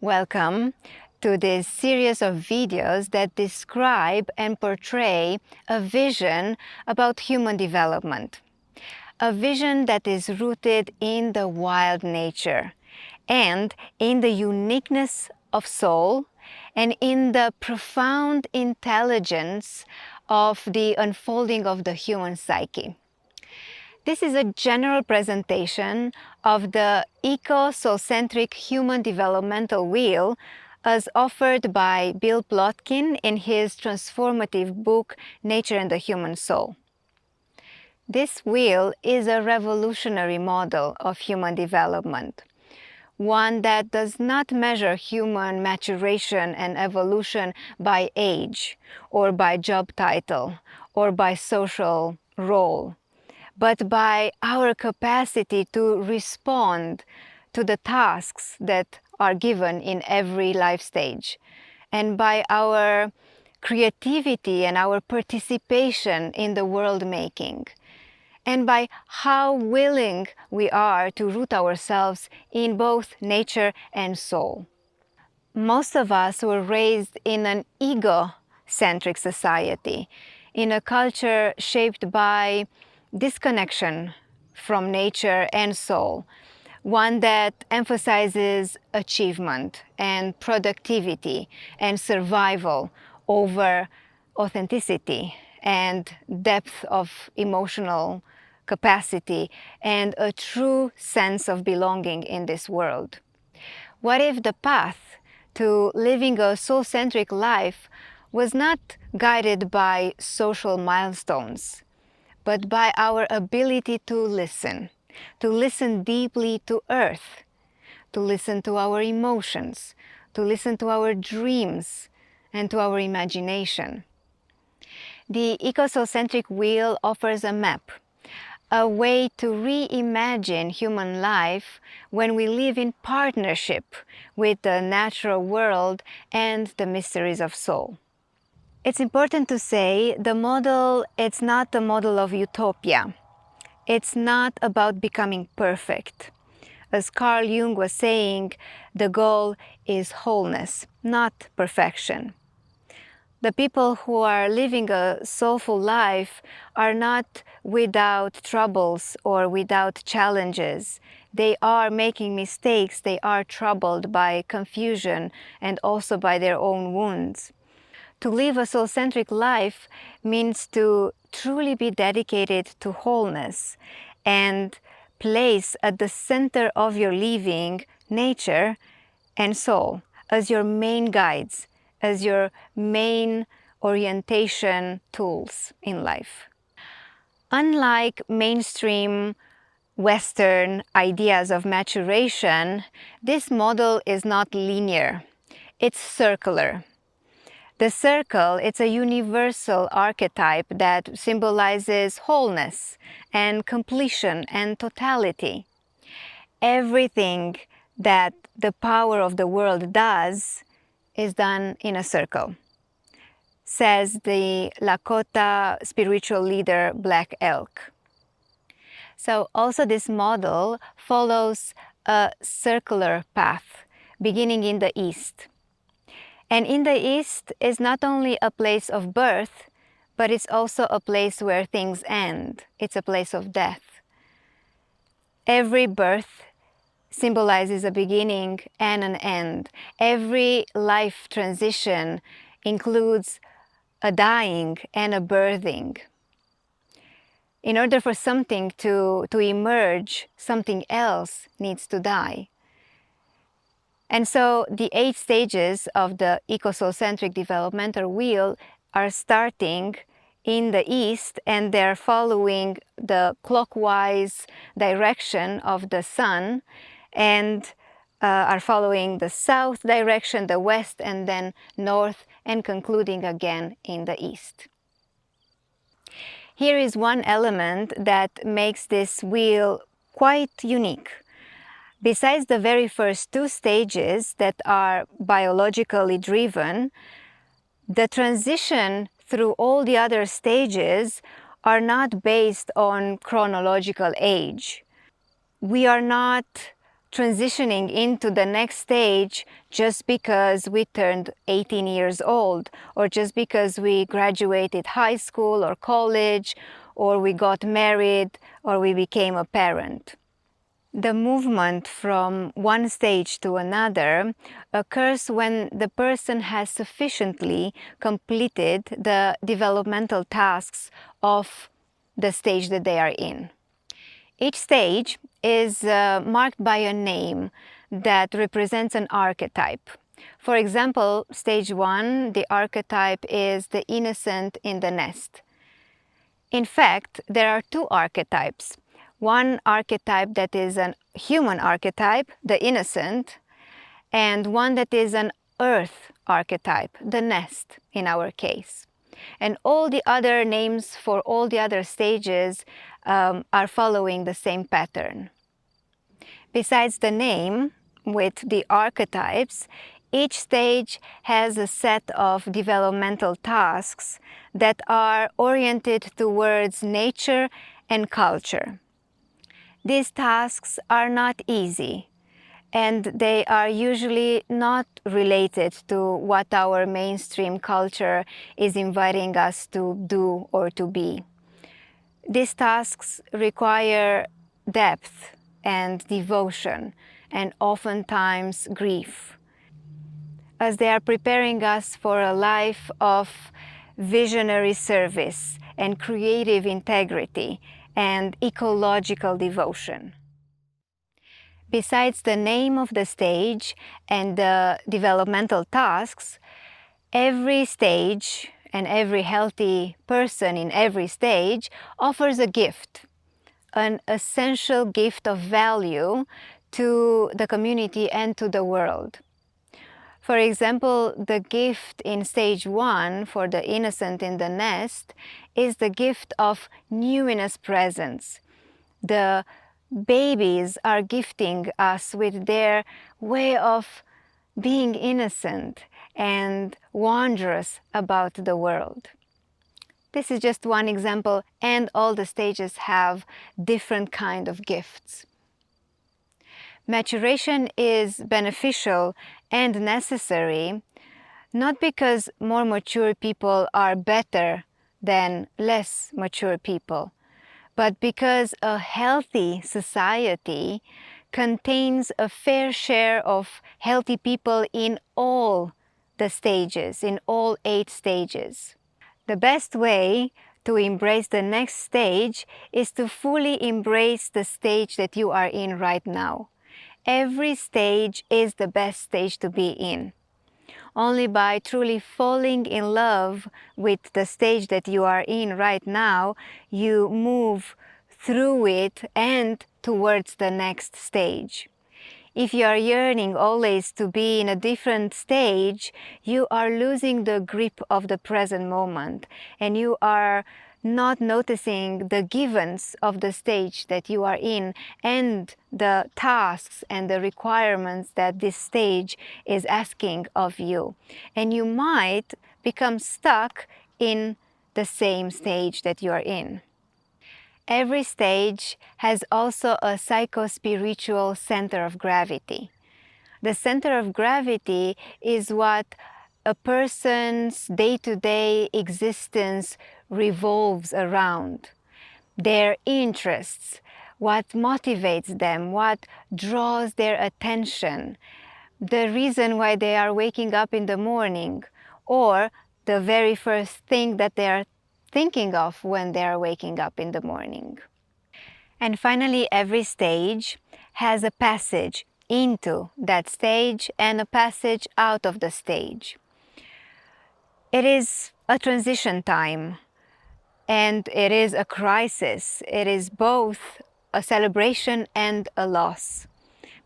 Welcome to this series of videos that describe and portray a vision about human development. A vision that is rooted in the wild nature and in the uniqueness of soul and in the profound intelligence of the unfolding of the human psyche. This is a general presentation of the Eco-Soulcentric Human Developmental Wheel as offered by Bill Plotkin in his transformative book, Nature and the Human Soul. This wheel is a revolutionary model of human development, one that does not measure human maturation and evolution by age, or by job title, or by social role, but by our capacity to respond to the tasks that are given in every life stage, and by our creativity and our participation in the world making, and by how willing we are to root ourselves in both nature and soul. Most of us were raised in an ego-centric society, in a culture shaped by disconnection from nature and soul, one that emphasizes achievement and productivity and survival over authenticity and depth of emotional capacity and a true sense of belonging in this world. What if the path to living a soul-centric life was not guided by social milestones, but by our ability to listen deeply to earth, to listen to our emotions, to listen to our dreams, and to our imagination? The Eco-Soulcentric Wheel offers a map, a way to reimagine human life when we live in partnership with the natural world and the mysteries of soul. It's important to say it's not the model of utopia. It's not about becoming perfect. As Carl Jung was saying, the goal is wholeness, not perfection. The people who are living a soulful life are not without troubles or without challenges. They are making mistakes, they are troubled by confusion and also by their own wounds. To live a soul-centric life means to truly be dedicated to wholeness and place at the center of your living nature and soul as your main guides, as your main orientation tools in life. Unlike mainstream Western ideas of maturation, this model is not linear. It's circular. The circle, it's a universal archetype that symbolizes wholeness and completion and totality. Everything that the power of the world does is done in a circle, says the Lakota spiritual leader Black Elk. So also this model follows a circular path beginning in the East. And in the East is not only a place of birth, but it's also a place where things end. It's a place of death. Every birth symbolizes a beginning and an end. Every life transition includes a dying and a birthing. In order for something to emerge, something else needs to die. And so the 8 stages of the Eco-Soulcentric Developmental Wheel are starting in the East, and they're following the clockwise direction of the sun, and are following the south direction, the west, and then north, and concluding again in the East. Here is one element that makes this wheel quite unique. Besides the very first 2 stages that are biologically driven, the transition through all the other stages are not based on chronological age. We are not transitioning into the next stage just because we turned 18 years old, or just because we graduated high school or college, or we got married, or we became a parent. The movement from one stage to another occurs when the person has sufficiently completed the developmental tasks of the stage that they are in. Each stage is marked by a name that represents an archetype. For example, stage 1, the archetype is the innocent in the nest. In fact, there are two archetypes. One archetype that is an human archetype, the innocent, and one that is an earth archetype, the nest in our case. And all the other names for all the other stages are following the same pattern. Besides the name with the archetypes, each stage has a set of developmental tasks that are oriented towards nature and culture. These tasks are not easy, and they are usually not related to what our mainstream culture is inviting us to do or to be. These tasks require depth and devotion, and oftentimes grief, as they are preparing us for a life of visionary service and creative integrity and ecological devotion. Besides the name of the stage and the developmental tasks, every stage and every healthy person in every stage offers a gift, an essential gift of value to the community and to the world. For example, the gift in stage 1 for the innocent in the nest is the gift of newness presence. The babies are gifting us with their way of being innocent and wondrous about the world. This is just one example, and all the stages have different kind of gifts. Maturation is beneficial and necessary, not because more mature people are better than less mature people, but because a healthy society contains a fair share of healthy people in all the stages, in all 8 stages. The best way to embrace the next stage is to fully embrace the stage that you are in right now. Every stage is the best stage to be in. Only by truly falling in love with the stage that you are in right now, you move through it and towards the next stage. If you are yearning always to be in a different stage, you are losing the grip of the present moment, and you are not noticing the givens of the stage that you are in and the tasks and the requirements that this stage is asking of you. And you might become stuck in the same stage that you are in. Every stage has also a psycho-spiritual center of gravity. The center of gravity is what a person's day-to-day existence revolves around. Their interests, what motivates them, what draws their attention, the reason why they are waking up in the morning, or the very first thing that they are thinking of when they are waking up in the morning. And finally, every stage has a passage into that stage and a passage out of the stage. It is a transition time, and it is a crisis. It is both a celebration and a loss,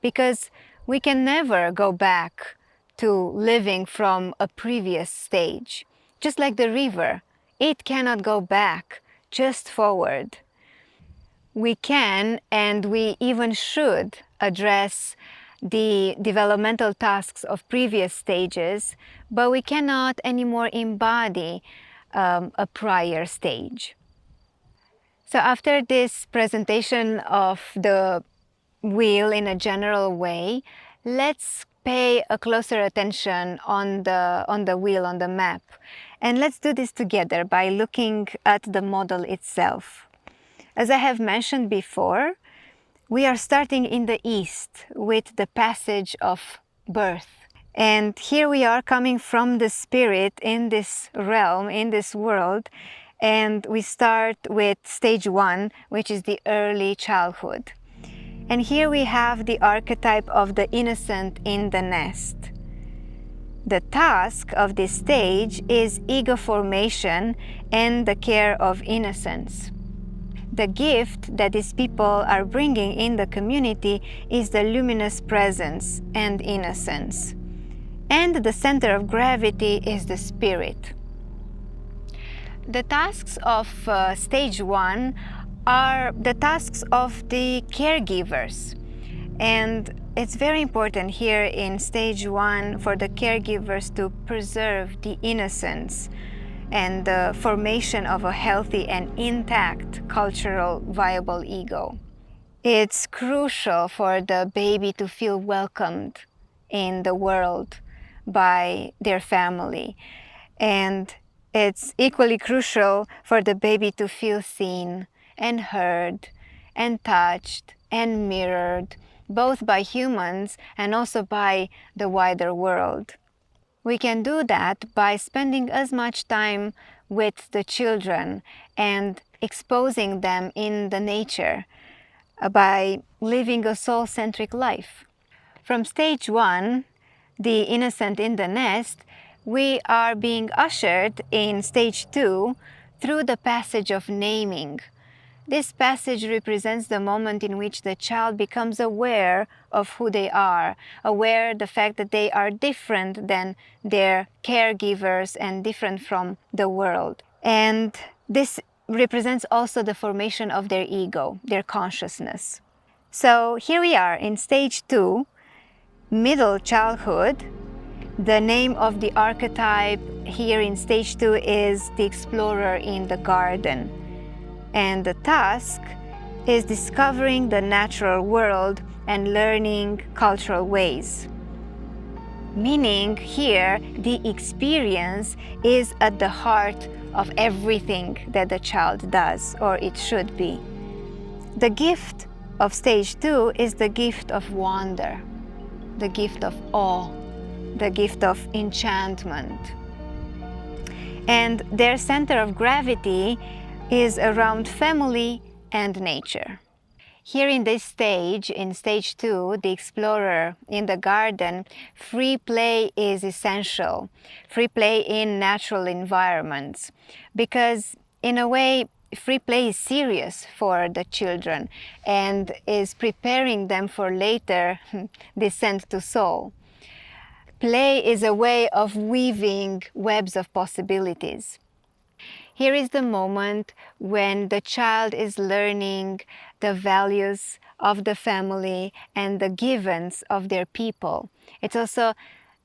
because we can never go back to living from a previous stage. Just like the river, it cannot go back, just forward. We can, and we even should, address the developmental tasks of previous stages, but we cannot anymore embody a prior stage. So after this presentation of the wheel in a general way, let's pay a closer attention on the wheel, on the map. And let's do this together by looking at the model itself. As I have mentioned before, we are starting in the east with the passage of birth. And here we are coming from the spirit in this realm, in this world, and we start with stage 1, which is the early childhood. And here we have the archetype of the innocent in the nest. The task of this stage is ego formation and the care of innocence. The gift that these people are bringing in the community is the luminous presence and innocence. And the center of gravity is the spirit. The tasks of stage 1 are the tasks of the caregivers. And it's very important here in stage 1 for the caregivers to preserve the innocence and the formation of a healthy and intact cultural viable ego. It's crucial for the baby to feel welcomed in the world by their family. And it's equally crucial for the baby to feel seen and heard and touched and mirrored, both by humans and also by the wider world. We can do that by spending as much time with the children and exposing them in the nature, by living a soul-centric life. From stage 1, the innocent in the nest, we are being ushered in stage 2 through the passage of naming. This passage represents the moment in which the child becomes aware of who they are, aware of the fact that they are different than their caregivers and different from the world. And this represents also the formation of their ego, their consciousness. So here we are in stage 2, middle childhood. The name of the archetype here in stage 2 is the explorer in the garden. And the task is discovering the natural world and learning cultural ways. Meaning here, the experience is at the heart of everything that the child does, or it should be. The gift of stage 2 is the gift of wonder, the gift of awe, the gift of enchantment. And their center of gravity is around family and nature. Here in this stage, in stage 2, the explorer in the garden, free play is essential. Free play in natural environments. Because in a way, free play is serious for the children and is preparing them for later descent to soul. Play is a way of weaving webs of possibilities. Here is the moment when the child is learning the values of the family and the givens of their people. It's also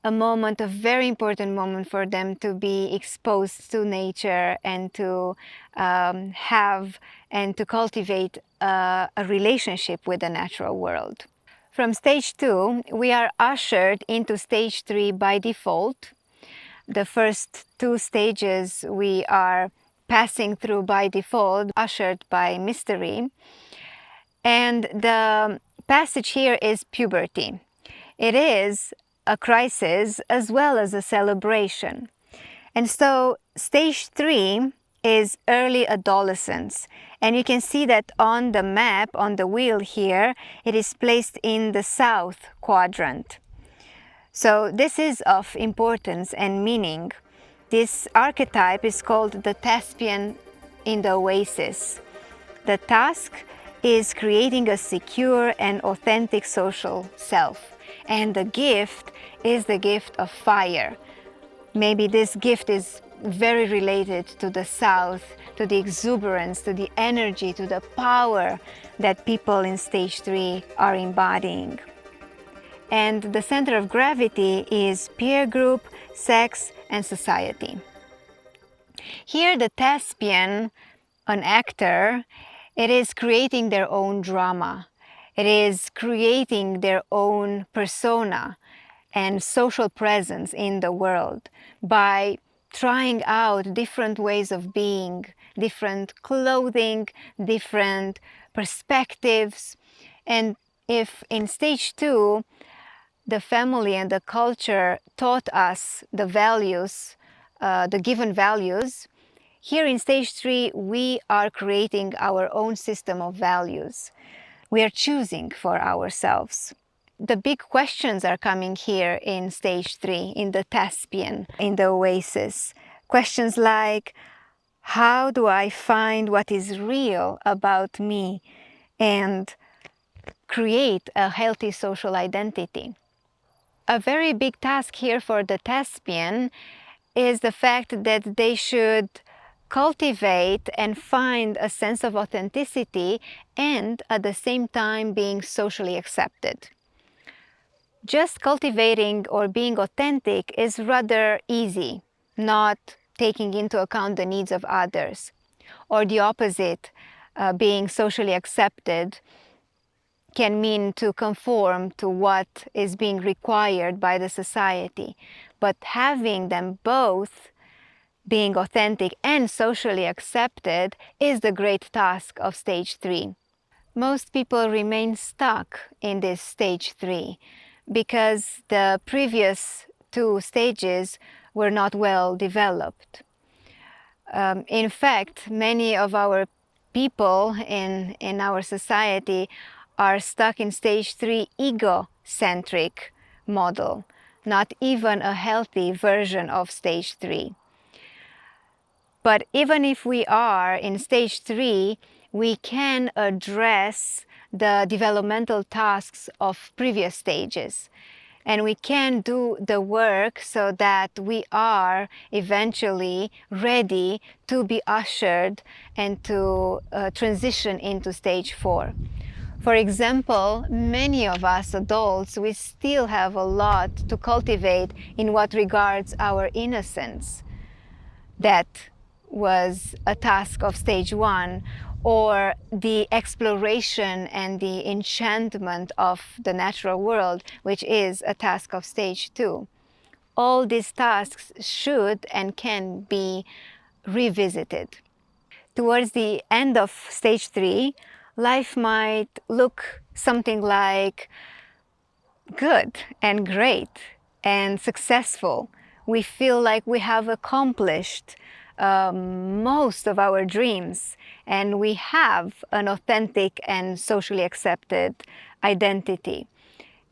a moment, a very important moment for them to be exposed to nature and to have and to cultivate a relationship with the natural world. From stage 2, we are ushered into stage 3 by default. The first 2 stages we are passing through by default, ushered by mystery. And the passage here is puberty. It is a crisis as well as a celebration. And so stage 3 is early adolescence. And you can see that on the map, on the wheel here, it is placed in the south quadrant. So this is of importance and meaning. This archetype is called the thespian in the oasis. The task is creating a secure and authentic social self. And the gift is the gift of fire. Maybe this gift is very related to the south, to the exuberance, to the energy, to the power that people in stage 3 are embodying. And the center of gravity is peer group, sex, and society. Here the thespian, an actor, it is creating their own drama. It is creating their own persona and social presence in the world by trying out different ways of being, different clothing, different perspectives. And if in stage 2, the family and the culture taught us the values, the given values, here in stage 3, we are creating our own system of values. We are choosing for ourselves. The big questions are coming here in stage 3, in the thespian, in the oasis. Questions like, how do I find what is real about me and create a healthy social identity? A very big task here for the thespian is the fact that they should cultivate and find a sense of authenticity and at the same time being socially accepted. Just cultivating or being authentic is rather easy, not taking into account the needs of others. Or the opposite, being socially accepted can mean to conform to what is being required by the society. But having them both, being authentic and socially accepted, is the great task of stage 3. Most people remain stuck in this stage 3 because the previous 2 stages were not well developed. In fact, many of our people in our society are stuck in stage 3 ego-centric model, not even a healthy version of stage 3. But even if we are in stage 3, we can address the developmental tasks of previous stages. And we can do the work so that we are eventually ready to be ushered and to transition into stage 4. For example, many of us adults, we still have a lot to cultivate in what regards our innocence. That was a task of stage 1, or the exploration and the enchantment of the natural world, which is a task of stage 2. All these tasks should and can be revisited. Towards the end of stage 3, life might look something like good and great and successful. We feel like we have accomplished most of our dreams, and we have an authentic and socially accepted identity.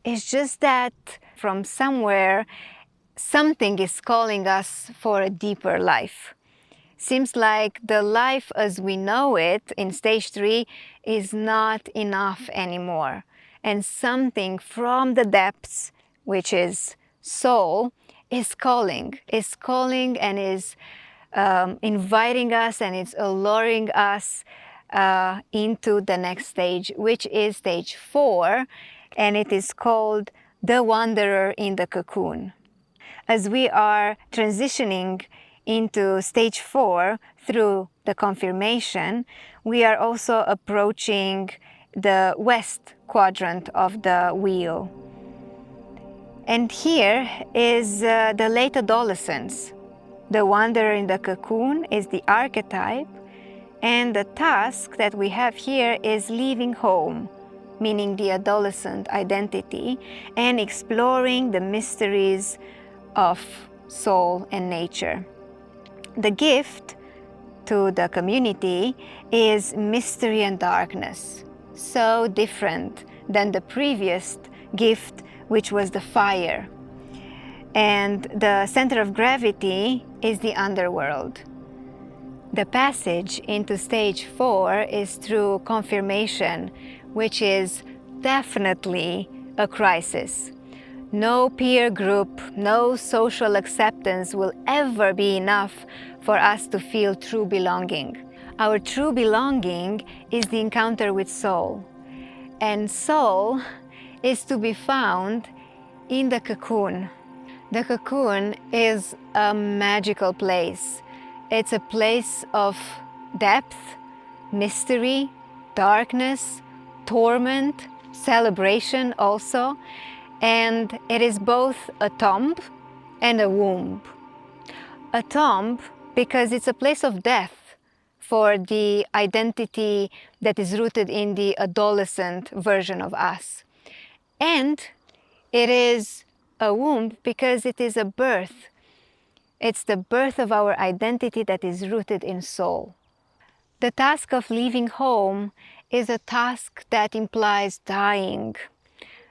It's just that from somewhere, something is calling us for a deeper life. Seems like the life as we know it in stage 3 is not enough anymore. And something from the depths, which is soul, is calling and is inviting us, and it's alluring us into the next stage, which is stage 4, and it is called the wanderer in the cocoon. As we are transitioning into stage 4 through the confirmation, we are also approaching the west quadrant of the wheel. And here is the late adolescence. The wanderer in the cocoon is the archetype, and the task that we have here is leaving home, meaning the adolescent identity, and exploring the mysteries of soul and nature. The gift to the community is mystery and darkness, so different than the previous gift, which was the fire. And the center of gravity is the underworld. The passage into stage 4 is through confirmation, which is definitely a crisis. No peer group, no social acceptance will ever be enough for us to feel true belonging. Our true belonging is the encounter with soul. And soul is to be found in the cocoon. The cocoon is a magical place. It's a place of depth, mystery, darkness, torment, celebration also, and it is both a tomb and a womb. A tomb because it's a place of death for the identity that is rooted in the adolescent version of us. And it is a womb because it is a birth. It's the birth of our identity that is rooted in soul. The task of leaving home is a task that implies dying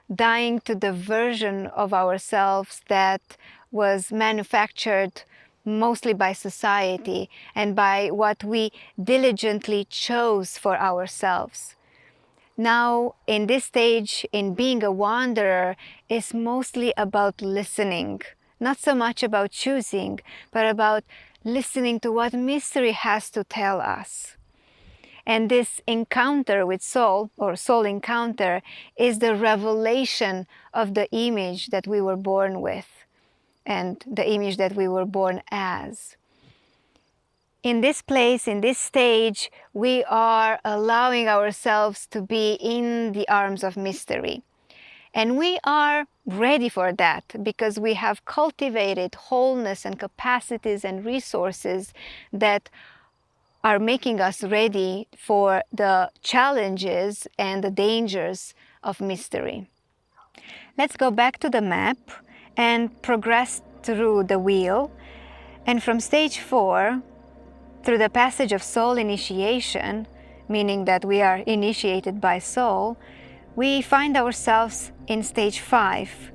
to the version of ourselves that was manufactured mostly by society and by what we diligently chose for ourselves. Now, in this stage, in being a wanderer, is mostly about listening, not so much about choosing, but about listening to what mystery has to tell us. And this encounter with soul, or soul encounter, is the revelation of the image that we were born with and the image that we were born as. In this place, in this stage, we are allowing ourselves to be in the arms of mystery. And we are ready for that because we have cultivated wholeness and capacities and resources that are making us ready for the challenges and the dangers of mystery. Let's go back to the map and progress through the wheel. And from stage 4, through the passage of soul initiation, meaning that we are initiated by soul, we find ourselves in stage 5,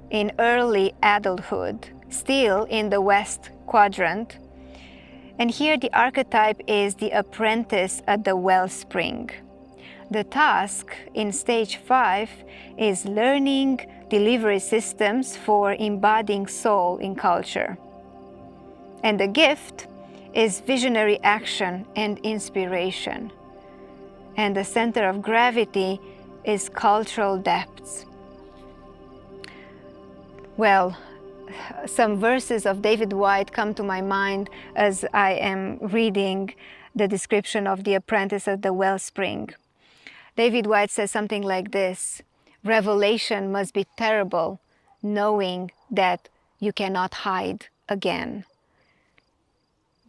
in early adulthood, still in the west quadrant. And here the archetype is the apprentice at the wellspring. The task in stage 5 is learning delivery systems for embodying soul in culture. And the gift is visionary action and inspiration. And the center of gravity is cultural depths. Well, some verses of David Whyte come to my mind as I am reading the description of the apprentice at the wellspring. David Whyte says something like this: revelation must be terrible, knowing that you cannot hide again.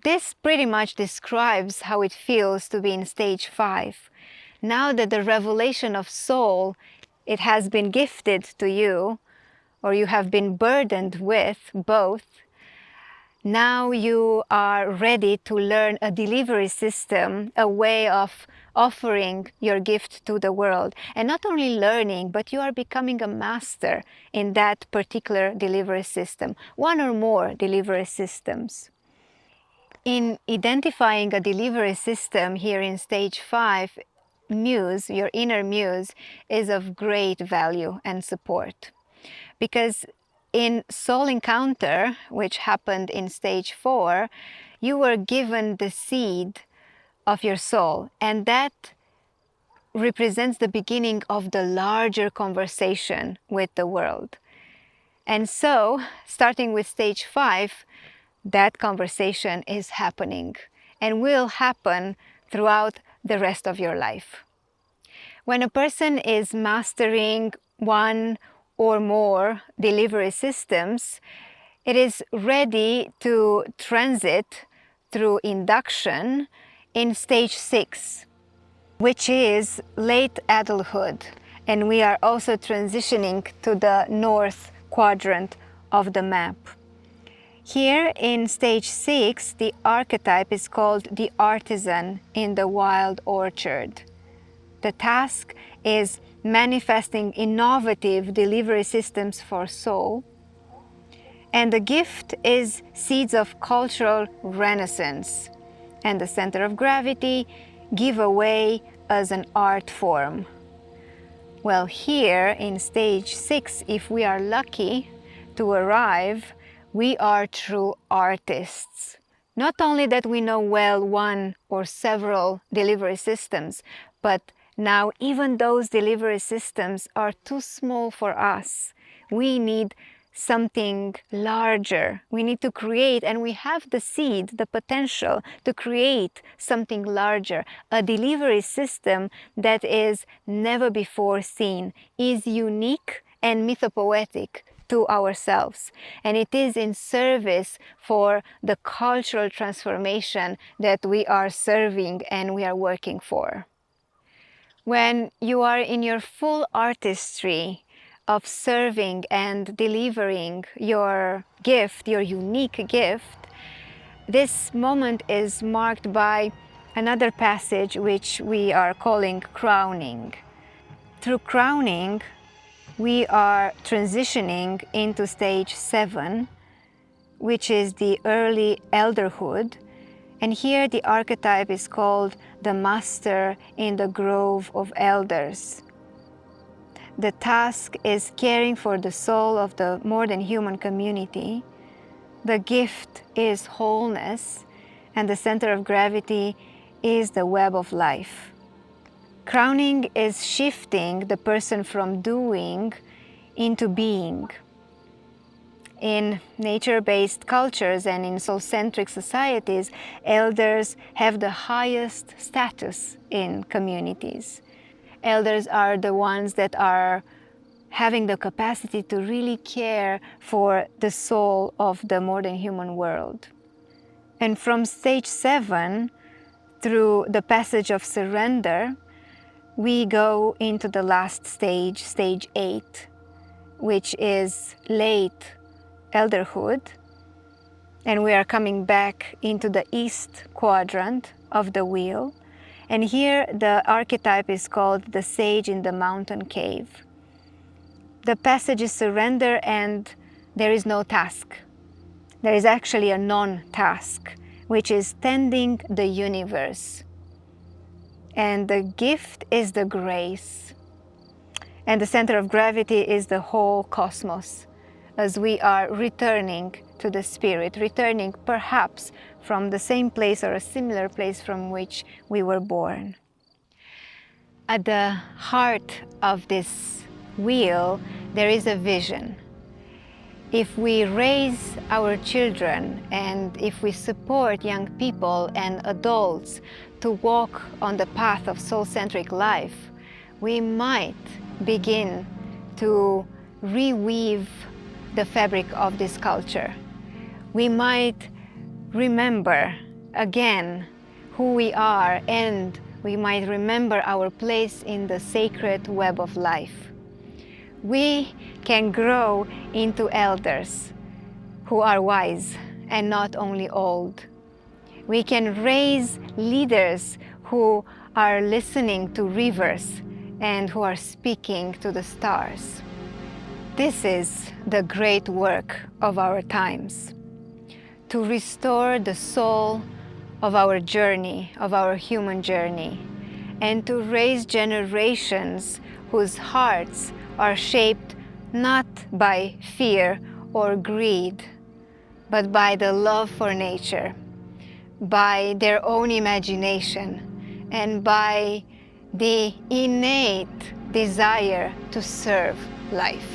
This pretty much describes how it feels to be in stage 5. Now that the revelation of soul, it has been gifted to you, or you have been burdened with both, now you are ready to learn a delivery system, a way of offering your gift to the world. And not only learning, but you are becoming a master in that particular delivery system, one or more delivery systems. In identifying a delivery system here in stage 5, muse, your inner muse, is of great value and support. Because in soul encounter, which happened in stage 4, you were given the seed of your soul, and that represents the beginning of the larger conversation with the world. And so, starting with stage 5, that conversation is happening and will happen throughout the rest of your life. When a person is mastering one or more delivery systems, it is ready to transit through induction in stage 6, which is late adulthood. And we are also transitioning to the north quadrant of the map. Here in stage 6, the archetype is called the artisan in the wild orchard. The task is manifesting innovative delivery systems for soul. And the gift is seeds of cultural renaissance. And the center of gravity, give away as an art form. Well, here in stage 6, if we are lucky to arrive, we are true artists. Not only that we know well one or several delivery systems, but now even those delivery systems are too small for us. We need something larger. We need to create, and we have the seed, the potential to create something larger. A delivery system that is never before seen, is unique and mythopoetic to ourselves. And it is in service for the cultural transformation that we are serving and we are working for. When you are in your full artistry of serving and delivering your gift, your unique gift, this moment is marked by another passage which we are calling crowning. Through crowning, we are transitioning into stage 7, which is the early elderhood. And here the archetype is called the master in the grove of elders. The task is caring for the soul of the more than human community. The gift is wholeness, and the center of gravity is the web of life. Crowning is shifting the person from doing into being. In nature-based cultures and in soul-centric societies, elders have the highest status in communities. Elders are the ones that are having the capacity to really care for the soul of the more than human world. And from stage 7, through the passage of surrender, we go into the last stage, stage 8, which is late elderhood, and we are coming back into the east quadrant of the wheel. And here the archetype is called the sage in the mountain cave. The passage is surrender, and there is no task. There is actually a non-task, which is tending the universe. And the gift is the grace. And the center of gravity is the whole cosmos, as we are returning to the spirit, returning perhaps from the same place or a similar place from which we were born. At the heart of this wheel, there is a vision. If we raise our children and if we support young people and adults to walk on the path of soul-centric life, we might begin to reweave the fabric of this culture. We might remember again who we are, and we might remember our place in the sacred web of life. We can grow into elders who are wise and not only old. We can raise leaders who are listening to rivers and who are speaking to the stars. This is the great work of our times, to restore the soul of our journey, of our human journey, and to raise generations whose hearts are shaped not by fear or greed, but by the love for nature, by their own imagination, and by the innate desire to serve life.